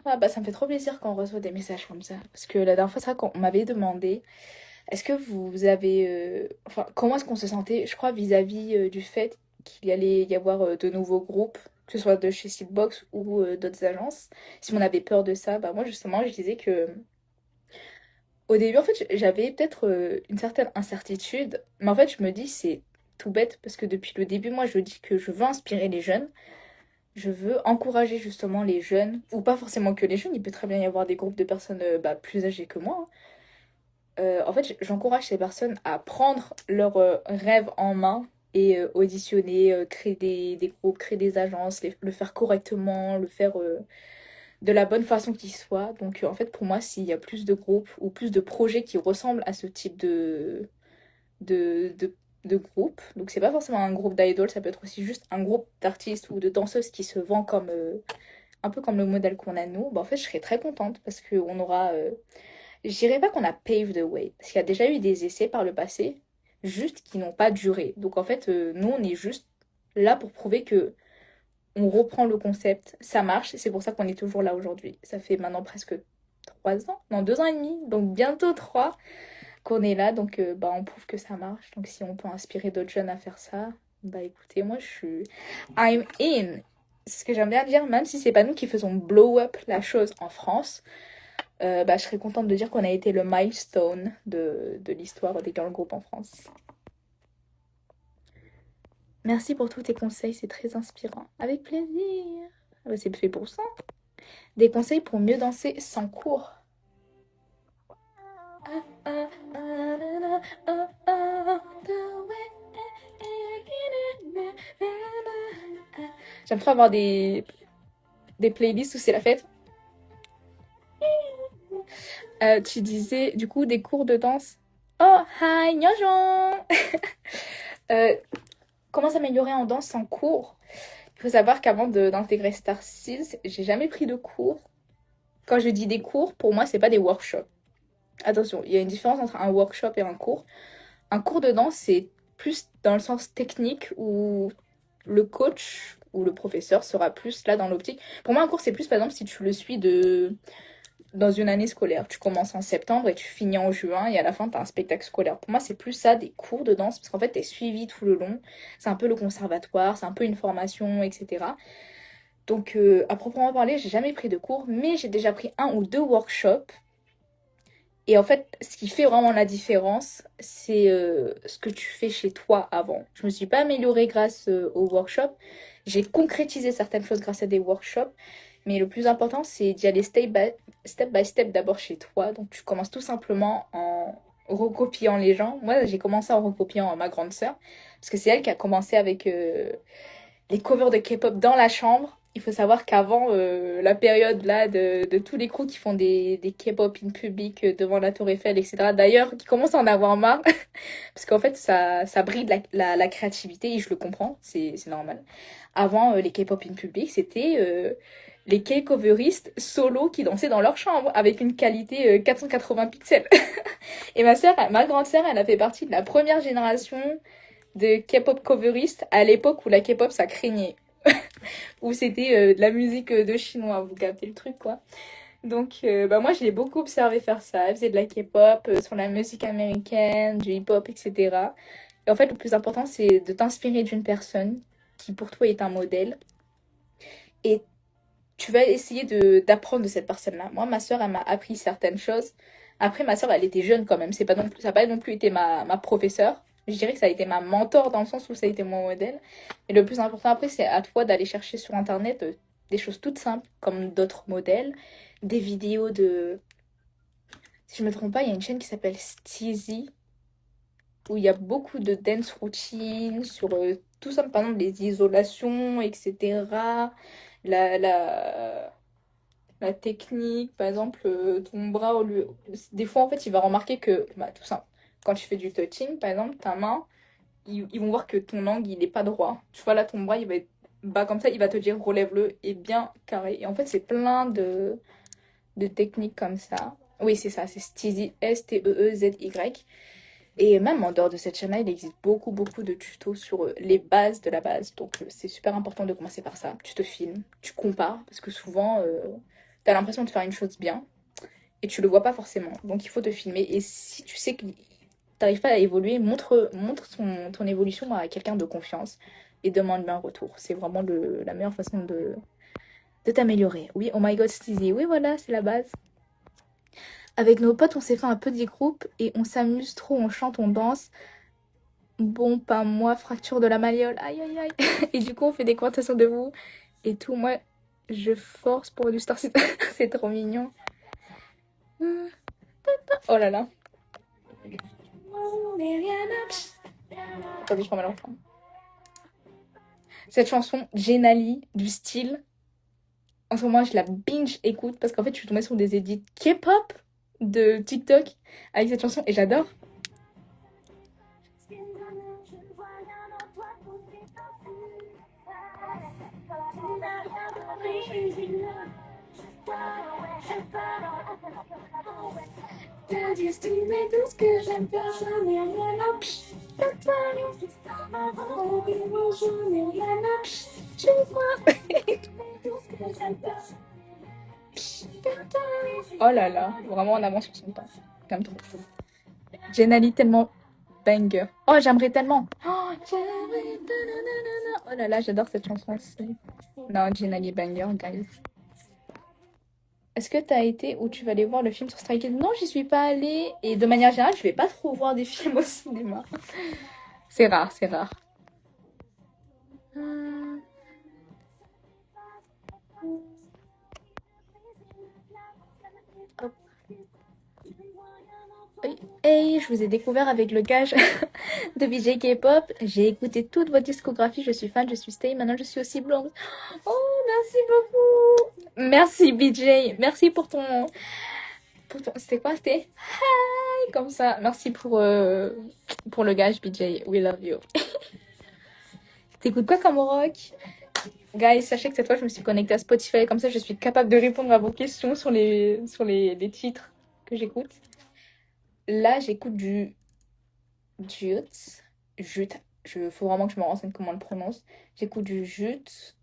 Ah bah ça me fait trop plaisir quand on reçoit des messages comme ça. Parce que la dernière fois, c'est vrai qu'on m'avait demandé est-ce que vous avez... Enfin, comment est-ce qu'on se sentait, je crois, vis-à-vis du fait qu'il allait y avoir de nouveaux groupes, que ce soit de chez Seedbox ou d'autres agences. Si on avait peur de ça, bah moi justement, je disais que au début, en fait, j'avais peut-être une certaine incertitude, mais en fait, je me dis, c'est tout bête, parce que depuis le début, moi, je dis que je veux inspirer les jeunes, je veux encourager justement les jeunes, ou pas forcément que les jeunes, il peut très bien y avoir des groupes de personnes plus âgées que moi, hein. En fait, j'encourage ces personnes à prendre leurs rêves en main et auditionner, créer des groupes, créer des agences, le faire correctement, le faire de la bonne façon qu'il soit. Donc en fait pour moi s'il y a plus de groupes ou plus de projets qui ressemblent à ce type de, de, de groupe, donc c'est pas forcément un groupe d'idoles, ça peut être aussi juste un groupe d'artistes ou de danseuses qui se vend comme un peu comme le modèle qu'on a nous, bah en fait je serais très contente parce qu'on aura je dirais pas qu'on a paved the way parce qu'il y a déjà eu des essais par le passé juste qui n'ont pas duré. Donc en fait nous on est juste là pour prouver que on reprend le concept, ça marche, c'est pour ça qu'on est toujours là aujourd'hui. Ça fait maintenant presque 3 ans, non 2 ans et demi, donc bientôt 3 qu'on est là, donc on prouve que ça marche. Donc si on peut inspirer d'autres jeunes à faire ça, bah écoutez, moi je suis I'm in. C'est ce que j'aime bien dire, même si c'est pas nous qui faisons blow up la chose en France, je serais contente de dire qu'on a été le milestone de l'histoire des girl groups en France. Merci pour tous tes conseils, c'est très inspirant. Avec plaisir. Ah bah, c'est fait pour ça. Des conseils pour mieux danser sans cours. J'aime trop avoir des playlists où c'est la fête. Tu disais du coup des cours de danse. Oh, hi, Nyojon. Comment s'améliorer en danse sans cours? Il faut savoir qu'avant d'intégrer Star 6, j'ai jamais pris de cours. Quand je dis des cours, pour moi, c'est pas des workshops. Attention, il y a une différence entre un workshop et un cours. Un cours de danse, c'est plus dans le sens technique où le coach ou le professeur sera plus là dans l'optique. Pour moi, un cours, c'est plus, par exemple, si tu le suis dans une année scolaire. Tu commences en septembre et tu finis en juin et à la fin, tu as un spectacle scolaire. Pour moi, c'est plus ça, des cours de danse, parce qu'en fait, tu es suivi tout le long. C'est un peu le conservatoire, c'est un peu une formation, etc. Donc, à proprement parler, j'ai jamais pris de cours, mais j'ai déjà pris 1 ou 2 workshops. Et en fait, ce qui fait vraiment la différence, c'est ce que tu fais chez toi avant. Je me suis pas améliorée grâce aux workshops. J'ai concrétisé certaines choses grâce à des workshops. Mais le plus important, c'est d'y aller step by step d'abord chez toi. Donc tu commences tout simplement en recopiant les gens. Moi, j'ai commencé en recopiant ma grande sœur. Parce que c'est elle qui a commencé avec les covers de K-pop dans la chambre. Il faut savoir qu'avant la période là de tous les crews qui font des K-pop in public devant la Tour Eiffel, etc. D'ailleurs, qui commencent à en avoir marre. Parce qu'en fait, ça bride la créativité et je le comprends, c'est normal. Avant, les K-pop in public, c'était les K-coveristes solo qui dansaient dans leur chambre avec une qualité 480 pixels. Et ma grande sœur, elle a fait partie de la première génération de K-pop coveristes à l'époque où la K-pop ça craignait. Où c'était de la musique de chinois, vous captez le truc quoi. Donc, bah, moi, je l'ai beaucoup observé faire ça. Elle faisait de la K-pop, sur la musique américaine, du hip-hop, etc. Et en fait, le plus important, c'est de t'inspirer d'une personne qui, pour toi, est un modèle. Et tu vas essayer d'apprendre de cette personne-là. Moi, ma sœur, elle m'a appris certaines choses. Après, ma sœur, elle était jeune quand même. C'est pas non plus, ça n'a pas non plus été ma professeure. Je dirais que ça a été ma mentor dans le sens où ça a été mon modèle. Et le plus important après, c'est à toi d'aller chercher sur Internet des choses toutes simples, comme d'autres modèles, des vidéos de... Si je me trompe pas, il y a une chaîne qui s'appelle Steezy, où il y a beaucoup de dance routines sur tout ça, par exemple, les isolations, etc. La, la, la technique, par exemple, ton bras au lieu. Des fois, en fait, il va remarquer que, bah, tout simple, quand tu fais du touching, par exemple, ta main, ils vont voir que ton angle, il est pas droit. Tu vois, là, ton bras, il va être bas comme ça, il va te dire relève-le et bien carré. Et en fait, c'est plein de techniques comme ça. Oui, c'est ça, c'est Steezy, Steezy. Et même en dehors de cette chaîne-là, il existe beaucoup, beaucoup de tutos sur les bases de la base. Donc, c'est super important de commencer par ça. Tu te filmes, tu compares, parce que souvent, tu as l'impression de faire une chose bien et tu le vois pas forcément. Donc, il faut te filmer. Et si tu sais que tu n'arrives pas à évoluer, montre ton évolution à quelqu'un de confiance et demande-lui un retour. C'est vraiment la meilleure façon de t'améliorer. Oui, oh my god, Steezy. Oui, voilà, c'est la base. Avec nos potes, on s'est fait un petit groupe et on s'amuse trop, on chante, on danse. Bon, pas moi, fracture de la malléole, aïe aïe aïe. Et du coup, on fait des conversations de vous et tout. Moi, je force pour du star, c'est trop mignon. Oh là là. Attendez, je remets l'enfant. Cette chanson, Jenali, du style, en ce moment, je la binge écoute parce qu'en fait, je suis tombée sur des edits K-pop de TikTok avec cette chanson et j'adore. T'as dit estimer tout ce que j'aime faire, j'en ai rien à p'tit. J'en ai rien à p'tit. Tu vois. Oh là là, vraiment en avance sur son temps. Comme trop. Jenali tellement banger. Oh, j'aimerais tellement. Oh, j'aimerais. Oh là là, j'adore cette chanson aussi. Non, Jenali banger, guys. Est-ce que t'as été ou tu vas aller voir le film sur Stray Kids? Non, j'y suis pas allée. Et de manière générale, je vais pas trop voir des films au cinéma. C'est rare, c'est rare. Hop. Oui. Hey, je vous ai découvert avec le gage de BJ K-pop. J'ai écouté toute votre discographie. Je suis fan, je suis stay. Maintenant, je suis aussi blonde. Oh, merci beaucoup. Merci BJ. Merci pour ton... C'était quoi? C'était hi comme ça. Merci pour le gage BJ. We love you. T'écoutes quoi comme rock? Guys, sachez que cette fois, je me suis connectée à Spotify. Comme ça, je suis capable de répondre à vos questions sur les titres que j'écoute. Là, j'écoute du Jute. Jute. Faut vraiment que je me renseigne comment on le prononce. J'écoute du Jute.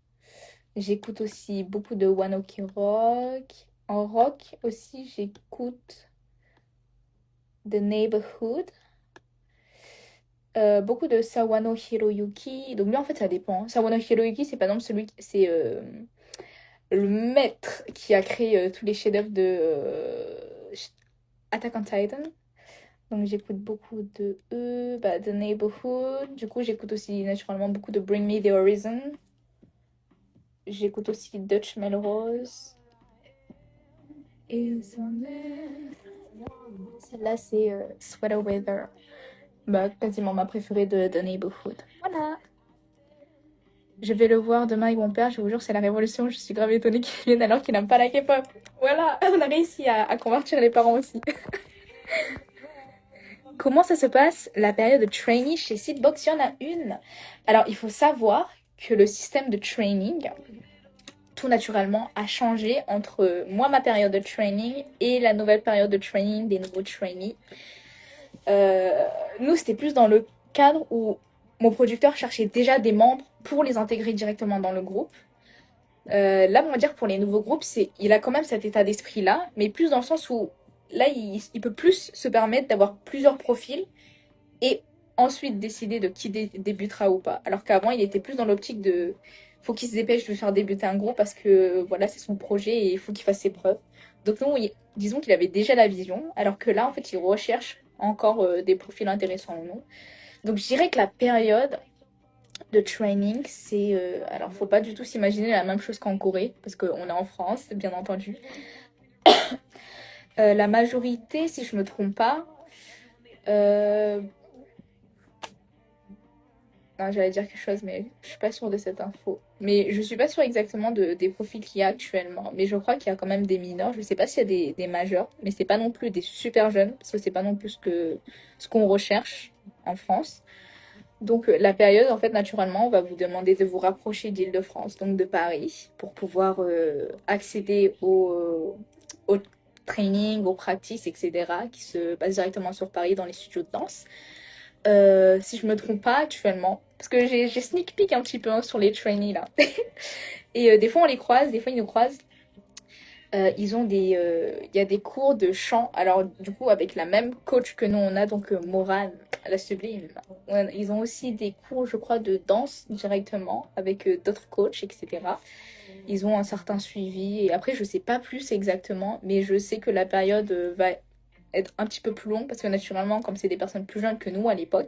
J'écoute aussi beaucoup de One Ok Rock. En rock aussi, j'écoute The Neighborhood. Beaucoup de Sawano Hiroyuki. Donc lui, en fait, ça dépend. Sawano Hiroyuki, c'est par exemple c'est le maître qui a créé tous les chefs-d'œuvre de Attack on Titan. Donc j'écoute beaucoup de eux, bah, The Neighborhood. Du coup, j'écoute aussi naturellement beaucoup de Bring Me the Horizon. J'écoute aussi Dutch Melrose. Et celle-là, c'est Sweater Weather. Bah, quasiment ma préférée de The Neighborhood. Voilà. Je vais le voir demain avec mon père, je vous jure, c'est la révolution. Je suis grave étonnée qu'il vienne alors qu'il n'aime pas la K-pop. Voilà, on a réussi à convertir les parents aussi. Comment ça se passe la période de trainee chez Seedbox? Il y en a une. Alors, il faut savoir que le système de training, tout naturellement, a changé entre moi, ma période de training, et la nouvelle période de training des nouveaux trainees. Nous, c'était plus dans le cadre où mon producteur cherchait déjà des membres pour les intégrer directement dans le groupe. Là, on va dire pour les nouveaux groupes, il a quand même cet état d'esprit-là, mais plus dans le sens où là, il peut plus se permettre d'avoir plusieurs profils et ensuite décider de qui débutera ou pas. Alors qu'avant, il était plus dans l'optique de faut qu'il se dépêche de faire débuter un groupe parce que voilà, c'est son projet et il faut qu'il fasse ses preuves. Donc non, disons qu'il avait déjà la vision, alors que là, en fait, il recherche encore des profils intéressants ou non. Donc je dirais que la période de training, c'est... alors, faut pas du tout s'imaginer la même chose qu'en Corée, parce qu'on est en France, bien entendu. La majorité, si je me trompe pas, euh, non, j'allais dire quelque chose, mais je suis pas sûre de cette info. Mais je suis pas sûre exactement des profils qu'il y a actuellement. Mais je crois qu'il y a quand même des mineurs. Je sais pas s'il y a des majeurs, mais c'est pas non plus des super jeunes, parce que c'est pas non plus ce qu'on recherche en France. Donc la période, en fait, naturellement, on va vous demander de vous rapprocher d'Île-de-France, donc de Paris, pour pouvoir accéder au training, aux practices, etc., qui se passent directement sur Paris dans les studios de danse. Si je me trompe pas actuellement, parce que j'ai sneak peek un petit peu hein, sur les trainees là. Et des fois on les croise, des fois ils nous croisent. Il y a des cours de chant. Alors du coup avec la même coach que nous on a donc Morane, la sublime. Ils ont aussi des cours je crois de danse directement avec d'autres coachs etc. Ils ont un certain suivi et après je sais pas plus exactement, mais je sais que la période va être un petit peu plus longue parce que naturellement, comme c'est des personnes plus jeunes que nous à l'époque,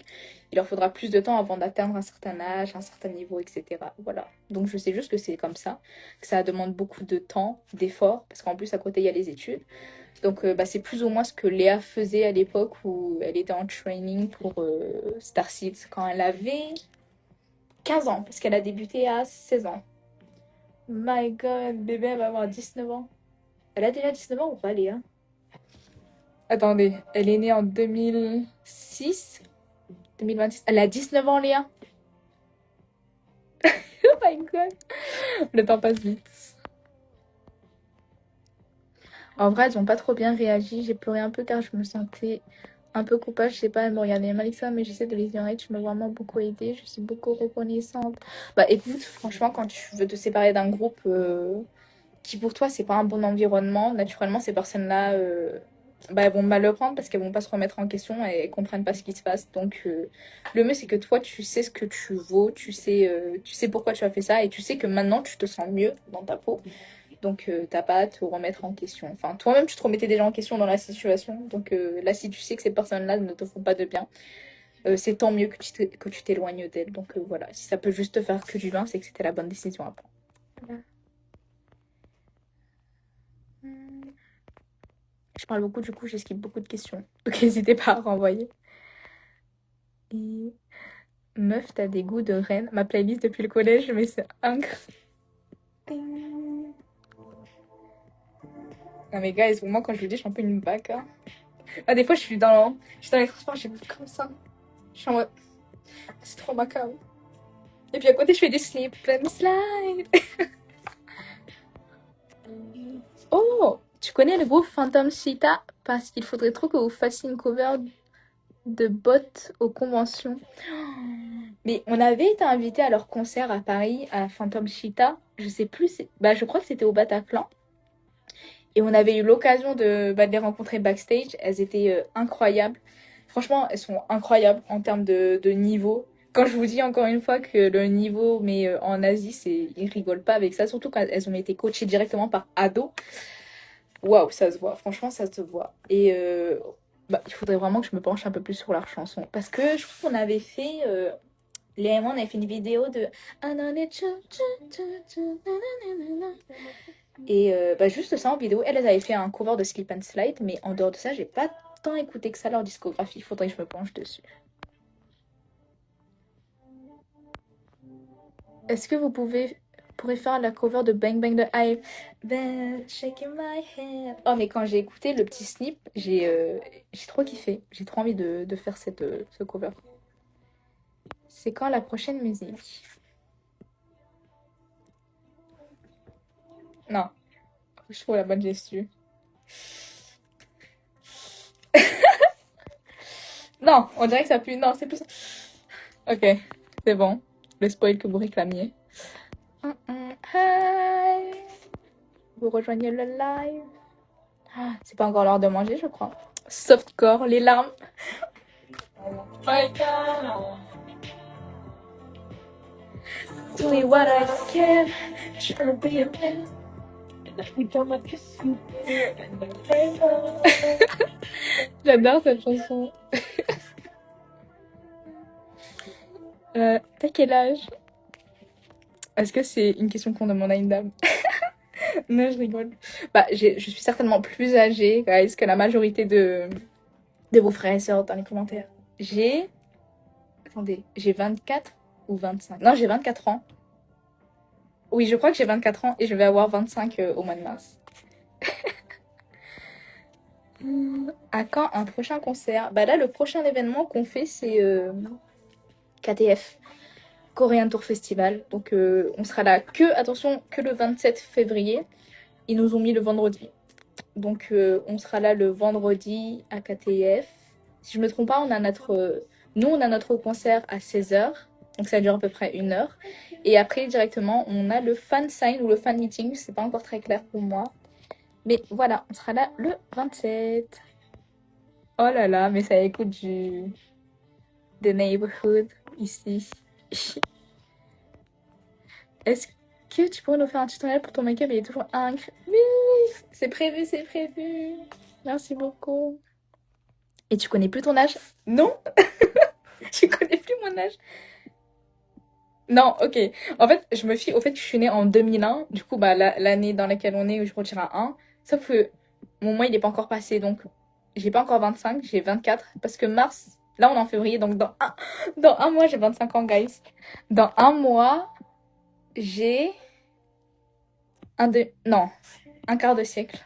il leur faudra plus de temps avant d'atteindre un certain âge, un certain niveau, etc. Voilà. Donc je sais juste que c'est comme ça, que ça demande beaucoup de temps, d'efforts, parce qu'en plus à côté il y a les études. Donc bah, c'est plus ou moins ce que Léa faisait à l'époque où elle était en training pour Starseeds quand elle avait 15 ans, parce qu'elle a débuté à 16 ans. My god, bébé, elle va avoir 19 ans. Elle a déjà 19 ans ou pas, Léa? Attendez, elle est née en 2006, 2026. Elle a 19 ans, Léa. Oh my god. Le temps passe vite. En vrai, elles ont pas trop bien réagi. J'ai pleuré un peu car je me sentais un peu coupable. Je sais pas, elles me regardaient mal que ça, mais j'essaie de les ignorer. Tu m'as vraiment beaucoup aidé. Je suis beaucoup reconnaissante. Bah écoute, franchement, quand tu veux te séparer d'un groupe qui pour toi, c'est pas un bon environnement, naturellement, ces personnes-là, bah, elles vont mal le prendre parce qu'elles vont pas se remettre en question et elles comprennent pas ce qui se passe. Donc, le mieux, c'est que toi, tu sais ce que tu vaux, tu sais pourquoi tu as fait ça et tu sais que maintenant, tu te sens mieux dans ta peau. Donc, t'as pas à te remettre en question. Enfin, toi-même, tu te remettais déjà en question dans la situation. Donc, là, si tu sais que ces personnes-là ne te font pas de bien, c'est tant mieux que tu t'éloignes d'elles. Donc, voilà. Si ça peut juste te faire que du bien, c'est que c'était la bonne décision à prendre. Voilà. Je parle beaucoup, du coup, j'esquive beaucoup de questions. Donc, n'hésitez pas à renvoyer. Et... Meuf, t'as des goûts de reine. Ma playlist depuis le collège, mais c'est incroyable. Non, mais guys, pour moi, quand je vous dis, je suis un peu une bac. Hein. Ah, des fois, je suis dans les transports, j'ai comme ça. Je suis en mode. C'est trop macabre. Et puis à côté, je fais du slip and slide. Oh, tu connais le groupe Phantom Cheetah? Parce qu'il faudrait trop que vous fassiez une cover de bottes aux conventions. Mais on avait été invité à leur concert à Paris, à Phantom Cheetah. Je sais plus, bah, je crois que c'était au Bataclan. Et on avait eu l'occasion de les rencontrer backstage. Elles étaient incroyables. Franchement, elles sont incroyables en termes de niveau. Quand je vous dis encore une fois que le niveau, mais en Asie, ils rigolent pas avec ça. Surtout quand elles ont été coachées directement par Ado. Waouh, ça se voit. Franchement, ça se voit. Et bah, il faudrait vraiment que je me penche un peu plus sur leurs chansons. Parce que je crois qu'on avait fait... Léa et moi, on avait fait une vidéo de... Et bah, juste ça en vidéo. Elles avaient fait un cover de Slip and Slide. Mais en dehors de ça, j'ai pas tant écouté que ça leur discographie. Il faudrait que je me penche dessus. Est-ce que vous pourrez faire la cover de Bang Bang de Hype? Then shaking my head. Oh, mais quand j'ai écouté le petit snip, j'ai trop kiffé. J'ai trop envie de faire ce cover. C'est quand la prochaine musique? Non, je trouve la bonne gestu. Non, on dirait que ça pue. Non, c'est plus ça. Ok, c'est bon. Le spoil que vous réclamiez. Hi. vous rejoignez le live. Ah, c'est pas encore l'heure de manger, je crois. Softcore, les larmes. Doing what I can, trying to be a man. J'adore cette chanson. T'as quel âge? Est-ce que c'est une question qu'on demande à une dame? Non, je rigole. Bah, je suis certainement plus âgée, guys, que la majorité de vos frères et sœurs dans les commentaires. Attendez, j'ai 24 ou 25? Non, j'ai 24 ans. Oui, je crois que j'ai 24 ans et je vais avoir 25 au mois de mars. À quand un prochain concert? Bah là, le prochain événement qu'on fait, c'est KTF, Korean Tour Festival. Donc, on sera là attention, que le 27 février. Ils nous ont mis le vendredi. Donc, on sera là le vendredi à KTF. Si je me trompe pas, on a notre concert à 16h. Donc, ça dure à peu près 1 heure. Et après, directement, on a le fan sign ou le fan meeting. C'est pas encore très clair pour moi. Mais voilà, on sera là le 27. Oh là là, mais ça écoute The Neighborhood ici. Est-ce que tu pourrais nous faire un tutoriel pour ton make-up? Il est toujours incroyable. Oui, c'est prévu, c'est prévu. Merci beaucoup. Et tu connais plus ton âge? Non. Tu connais plus mon âge? Non, ok. En fait, je me fie au fait que je suis née en 2001. Du coup, bah, l'année dans laquelle on est, je retire à 1. Sauf que mon mois, il n'est pas encore passé. Donc, j'ai pas encore 25, j'ai 24. Parce que mars, là, on est en février. Donc, dans un mois, j'ai 25 ans, guys. Dans un mois, j'ai un quart de siècle.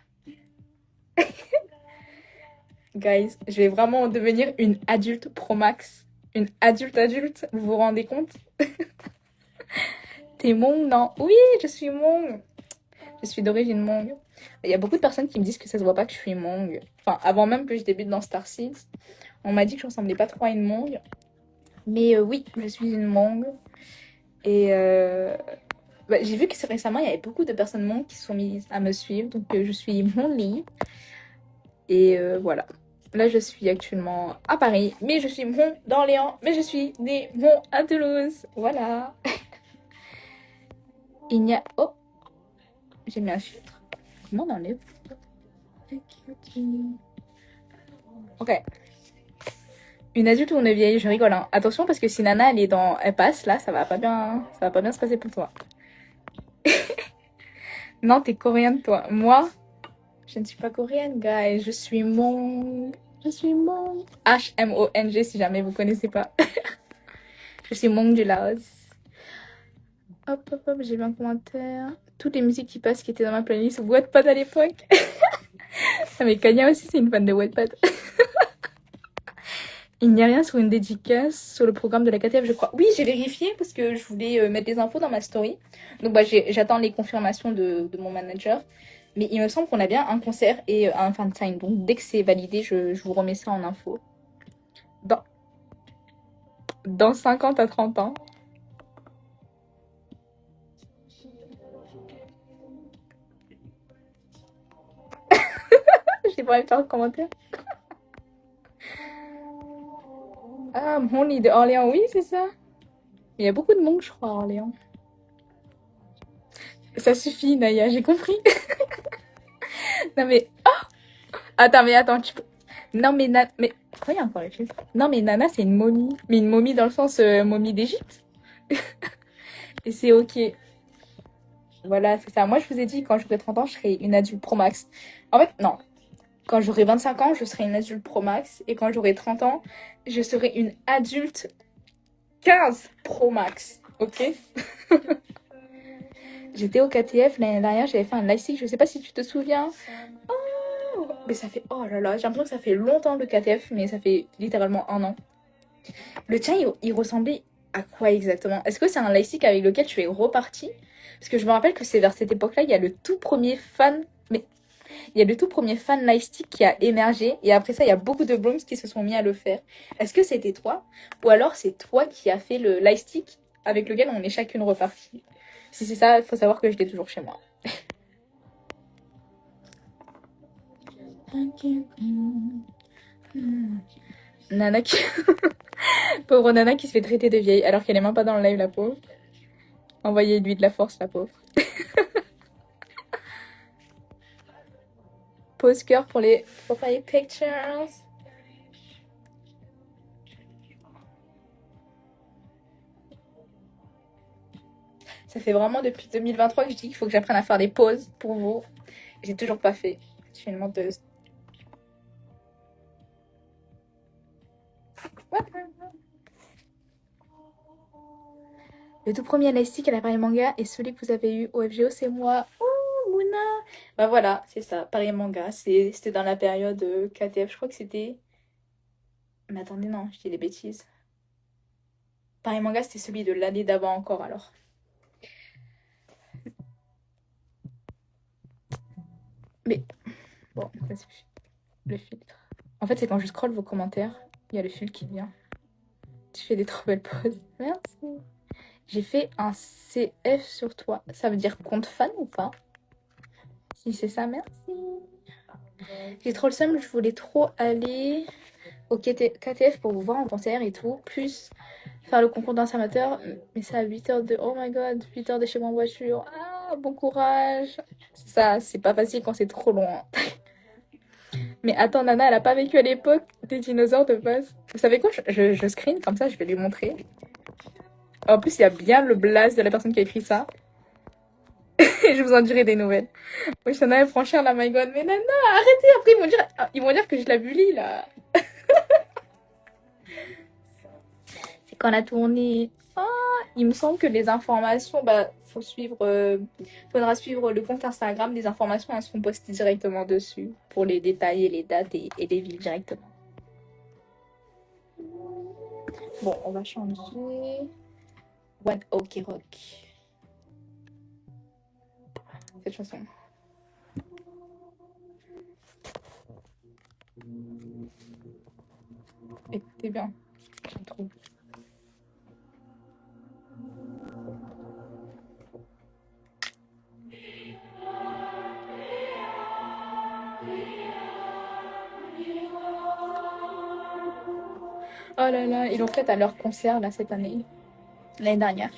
Guys, je vais vraiment devenir une adulte pro max. Une adulte, vous vous rendez compte? T'es Hmong, non? Oui, je suis Hmong. Je suis d'origine Hmong. Il y a beaucoup de personnes qui me disent que ça se voit pas que je suis Hmong. Enfin, avant même que je débute dans Star Seeds, on m'a dit que je ressemblais pas trop à une Hmong. Mais oui, je suis une Hmong. Et bah, j'ai vu que récemment, il y avait beaucoup de personnes Hmong qui se sont mises à me suivre. Donc, je suis Hmong. Et voilà. Là, je suis actuellement à Paris, mais je suis Hmong d'Orléans, mais je suis née Hmong à Toulouse. Voilà. Il n'y a... Oh, j'ai mis un filtre. Comment on enlève? Ok. Une adulte ou une vieille? Je rigole, hein. Attention, parce que si Nana, elle passe, là, ça va pas bien se passer pour toi. Non, t'es coréenne, toi. Moi, je ne suis pas coréenne, guys. Je suis Hmong. Je suis Hmong. H-M-O-N-G, si jamais vous connaissez pas. Je suis Hmong du Laos. Hop, hop, hop, j'ai vu un commentaire. Toutes les musiques qui passent qui étaient dans ma playlist Wattpad à l'époque. Ah, mais Kanya aussi, c'est une fan de Wattpad. Il n'y a rien sur une dédicace sur le programme de la KTF, je crois. Oui, j'ai vérifié parce que je voulais mettre les infos dans ma story. Donc, bah, j'attends les confirmations de mon manager. Mais il me semble qu'on a bien un concert et un fan sign. Donc, dès que c'est validé, je vous remets ça en info. Dans 50 à 30 ans. J'ai pas envie de faire un commentaire. Ah, Money de Orléans, oui, c'est ça. Il y a beaucoup de monde, je crois, à Orléans. Ça suffit, Naya, j'ai compris. Non, mais... Oh, attends, tu peux... Non, mais... Mais... Pourquoi il y a encore les filtres? Non, mais Nana, c'est une momie. Mais une momie dans le sens momie d'Égypte. Et c'est ok. Voilà, c'est ça. Moi, je vous ai dit, quand j'aurai 30 ans, je serai une adulte pro max. En fait, non. Quand j'aurai 25 ans, je serai une adulte pro max. Et quand j'aurai 30 ans, je serai une adulte 15 pro max. Ok? J'étais au KTF l'année dernière, j'avais fait un live stick, je sais pas si tu te souviens. Oh, mais ça fait... Oh là là, j'ai l'impression que ça fait longtemps le KTF, mais ça fait littéralement 1 an. Le tien, il ressemblait à quoi exactement? Est-ce que c'est un live stick avec lequel tu es reparti? Parce que je me rappelle que c'est vers cette époque-là, il y a le tout premier fan... Mais il y a le tout premier fan live stick qui a émergé. Et après ça, il y a beaucoup de blooms qui se sont mis à le faire. Est-ce que c'était toi? Ou alors c'est toi qui as fait le live stick avec lequel on est chacune repartie? Si c'est ça, il faut savoir que je l'ai toujours chez moi. Nana qui... pauvre Nana qui se fait traiter de vieille alors qu'elle est même pas dans le live, la pauvre. Envoyez-lui de la force, la pauvre. Pose cœur pour les profile pictures. Ça fait vraiment depuis 2023 que je dis qu'il faut que j'apprenne à faire des pauses pour vous. J'ai toujours pas fait. Je suis une menteuse. Le tout premier élastique à l'appareil manga et celui que vous avez eu au FGO, c'est moi. Oh, Mouna. Bah voilà, c'est ça, Paris manga. C'était dans la période KTF, je crois que c'était... Mais attendez, non, je dis des bêtises. Paris manga, c'était celui de l'année d'avant encore, alors. Mais, bon, ça suffit. Le filtre. En fait, c'est quand je scrolle vos commentaires, il y a le filtre qui vient. Tu fais des trop belles poses. Merci. J'ai fait un CF sur toi. Ça veut dire compte fan ou pas? Si c'est ça, merci. J'ai trop le seum, je voulais trop aller au KTF pour vous voir en concert et tout. Plus faire le concours danse amateur. Mais c'est à 8h de... Oh my god, 8h de chez moi en voiture. Ah, bon courage. Ça, c'est pas facile quand c'est trop loin. Mais attends, Nana, elle a pas vécu à l'époque des dinosaures de base. Vous savez quoi, je screen comme ça, je vais lui montrer. En plus, il y a bien le blaze de la personne qui a écrit ça. Et je vous en dirai des nouvelles. Oui, je t'en avais franchir là, my god. Mais Nana, arrêtez, après ils vont dire que je la bully là. C'est quand la tournée. Ah, il me semble que les informations, bah, faudra suivre le compte Instagram. Les informations, elles seront postées directement dessus pour les détails et les dates et les villes directement. Bon, on va changer. One Ok Rock. Cette chanson. Écoutez bien, je trouve. Oh là là, ils l'ont fait à leur concert là cette année. L'année dernière.